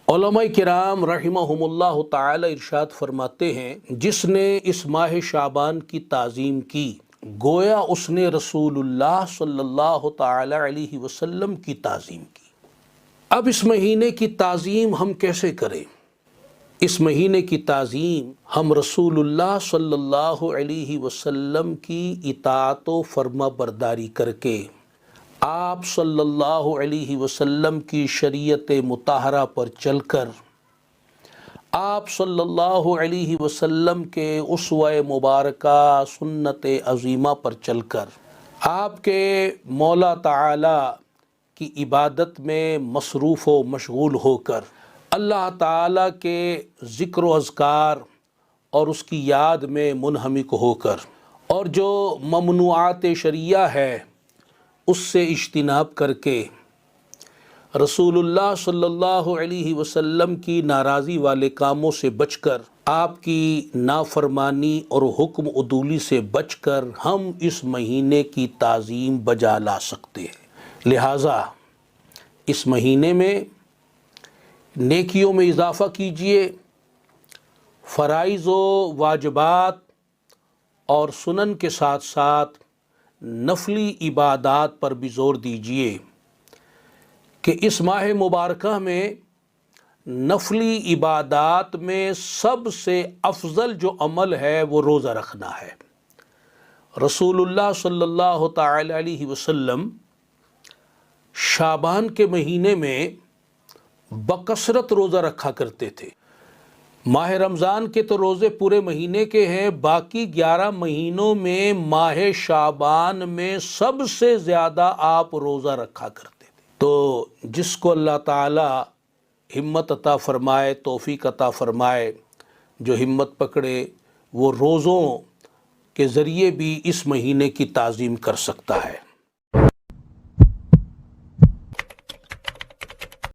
علماء کرام رحمہم اللہ تعالی ارشاد فرماتے ہیں، جس نے اس ماہ شعبان کی تعظیم کی گویا اس نے رسول اللہ صلی اللہ تعالی علیہ وسلم کی تعظیم کی۔ اب اس مہینے کی تعظیم ہم کیسے کریں؟ اس مہینے کی تعظیم ہم رسول اللہ صلی اللہ علیہ وسلم کی اطاعت و فرما برداری کر کے، آپ صلی اللہ علیہ وسلم کی شریعت مطہرہ پر چل کر، آپ صلی اللہ علیہ وسلم کے اسوہ مبارکہ سنت عظیمہ پر چل کر، آپ کے مولا تعالی کی عبادت میں مصروف و مشغول ہو کر، اللہ تعالی کے ذکر و اذکار اور اس کی یاد میں منہمک ہو کر، اور جو ممنوعات شرعیہ ہے اس سے اجتناب کر کے، رسول اللہ صلی اللہ علیہ وسلم کی ناراضی والے کاموں سے بچ کر، آپ کی نافرمانی اور حکم عدولی سے بچ کر ہم اس مہینے کی تعظیم بجا لا سکتے ہیں۔ لہٰذا اس مہینے میں نیکیوں میں اضافہ کیجئے، فرائض و واجبات اور سنن کے ساتھ ساتھ نفلی عبادات پر بھی زور دیجئے کہ اس ماہ مبارکہ میں نفلی عبادات میں سب سے افضل جو عمل ہے وہ روزہ رکھنا ہے۔ رسول اللہ صلی اللہ تعالی علیہ وسلم شعبان کے مہینے میں بکثرت روزہ رکھا کرتے تھے۔ ماہ رمضان کے تو روزے پورے مہینے کے ہیں، باقی 11 مہینوں میں ماہ شعبان میں سب سے زیادہ آپ روزہ رکھا کرتے تھے۔ تو جس کو اللہ تعالی ہمت عطا فرمائے، توفیق عطا فرمائے، جو ہمت پکڑے وہ روزوں کے ذریعے بھی اس مہینے کی تعظیم کر سکتا ہے۔